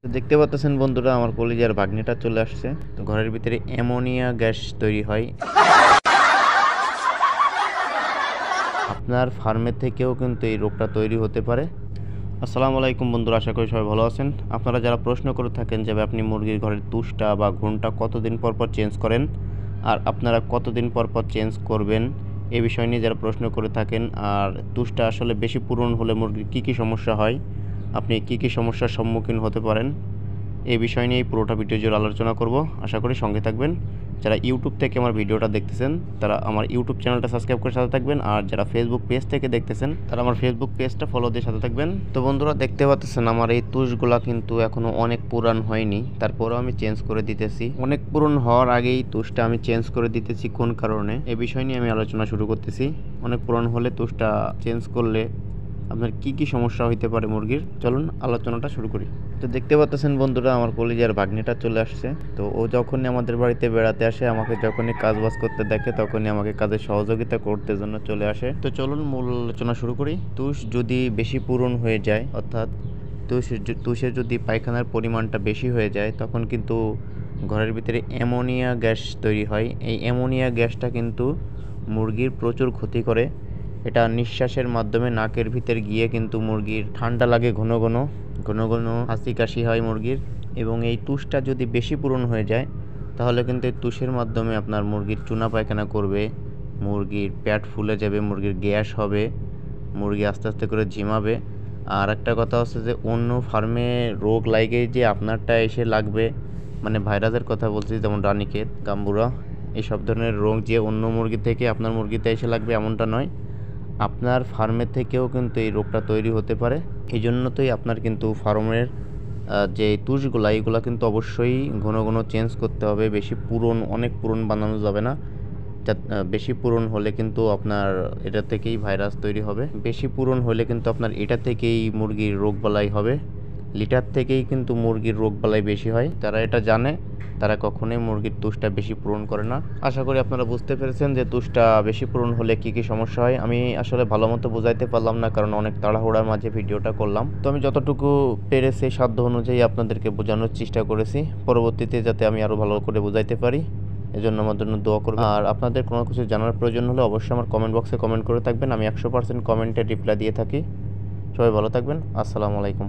তো দেখতে পাচ্ছেন বন্ধুরা, আমার কলিজার ভাগ্নেটা চলে আসছে। তো ঘরের ভিতরে অ্যামোনিয়া গ্যাস তৈরি হয়। আপনার ফার্মের থেকেও কিন্তু এই রোগটা তৈরি হতে পারে। আসসালামু আলাইকুম বন্ধুরা, আশা করি সবাই ভালো আছেন। আপনারা যারা প্রশ্ন করে থাকেন যে আপনি মুরগির ঘরের তুষটা বা ঘুমটা কতদিন পর পর চেঞ্জ করেন আর আপনারা কতদিন পর পর চেঞ্জ করবেন, এই বিষয় নিয়ে যারা প্রশ্ন করে থাকেন, আর তুষটা আসলে বেশি পুরনো হলে মুরগির কী কী সমস্যা হয়, আপনি কী কী সমস্যার সম্মুখীন হতে পারেন, এই বিষয় নিয়ে পুরোটা ভিডিও জুড়ে আলোচনা করব। আশা করি সঙ্গে থাকবেন। যারা ইউটিউব থেকে আমার ভিডিওটা দেখতেছেন তারা আমার ইউটিউব চ্যানেলটা সাবস্ক্রাইব করে সাথে থাকবেন, আর যারা ফেসবুক পেজ থেকে দেখতেছেন তারা আমার ফেসবুক পেজটা ফলো দিয়ে সাথে থাকবেন। তো বন্ধুরা, দেখতে পাচ্ছেন আমার এই তুষগুলা কিন্তু এখনও অনেক পুরান হয়নি, তারপরেও আমি চেঞ্জ করে দিতেছি। অনেক পুরন হওয়ার আগেই তুষটা আমি চেঞ্জ করে দিতেছি। কোন কারণে, এই বিষয় নিয়ে আমি আলোচনা শুরু করতেছি। অনেক পুরান হলে তুষটা চেঞ্জ করলে আপনার কি কি সমস্যা হইতে পারে মুরগির, চলুন আলোচনাটা শুরু করি। তো দেখতে পাচ্ছেন বন্ধুরা, আমার কলিজার ভাগ্নেটা চলে আসছে। তো ও যখনই আমাদের বাড়িতে বেড়াতে আসে, আমাকে যখনই কাজ বাজ করতে দেখে, তখনই আমাকে কাজে সহযোগিতা করতে জন্য চলে আসে। তো চলুন মূল আলোচনা শুরু করি। তুষ যদি বেশি পূরণ হয়ে যায়, অর্থাৎ তুষের যদি পায়খানার পরিমাণটা বেশি হয়ে যায়, তখন কিন্তু ঘরের ভিতরে অ্যামোনিয়া গ্যাস তৈরি হয়। এই অ্যামোনিয়া গ্যাসটা কিন্তু মুরগির প্রচুর ক্ষতি করে। এটা নিঃশ্বাসের মাধ্যমে নাকের ভিতর গিয়ে কিন্তু মুরগির ঠান্ডা লাগে, ঘন ঘন হাঁচি কাশি হয় মুরগির। এবং এই তুষটা যদি বেশি পূরণ হয়ে যায়, তাহলে কিন্তু এই তুষের মাধ্যমে আপনার মুরগির চুনা পায়খানা করবে, মুরগির পেট ফুলে যাবে, মুরগির গ্যাস হবে, মুরগি আস্তে আস্তে করে ঝিমাবে। আর একটা কথা হচ্ছে যে অন্য ফার্মে রোগ লাগে যে আপনারটা এসে লাগবে, মানে ভাইরাসের কথা বলছি, যেমন রানীক্ষেত, গাম্বুরা, এইসব ধরনের রোগ যে অন্য মুরগি থেকে আপনার মুরগিতে এসে লাগবে এমনটা নয়। আপনার ফার্মের থেকেও কিন্তু এই রোগটা তৈরি হতে পারে। এই জন্যই আপনার কিন্তু ফার্মের যে তুষগুলা, এইগুলা কিন্তু অবশ্যই ঘন ঘন চেঞ্জ করতে হবে। বেশি পুরন, অনেক পুরন বানানো যাবে না। বেশি পুরন হলে কিন্তু আপনার এটা থেকেই ভাইরাস তৈরি হবে। বেশি পুরন হলে কিন্তু আপনার এটা থেকেই মুরগির রোগবালাই হবে। লিটার থেকেই কিন্তু মুরগির রোগবালাই বেশি হয়। যারা এটা জানে তারা কখনোই মুরগির তুষটা বেশি পূরণ করে না। আশা করি আপনারা বুঝতে পেরেছেন যে তুষটা বেশি পূরণ হলে কি কি সমস্যা হয়। আমি আসলে ভালো মতো বোঝাইতে পারলাম না, কারণ অনেক তাড়াহুড়ার মাঝে ভিডিওটা করলাম। তো আমি যতটুকু পেরেছি সাধ্য অনুযায়ী আপনাদেরকে বোঝানোর চেষ্টা করেছি, পরবর্তীতে যাতে আমি আরও ভালো করে বোঝাইতে পারি, এজন্য আমার জন্য দোয়া করবেন। আর আপনাদের কোনো কিছু জানার প্রয়োজন হলে অবশ্যই আমার কমেন্ট বক্সে কমেন্ট করে থাকবেন। আমি 100% কমেন্টে রিপ্লাই দিয়ে থাকি। সবাই ভালো থাকবেন। আসসালামু আলাইকুম।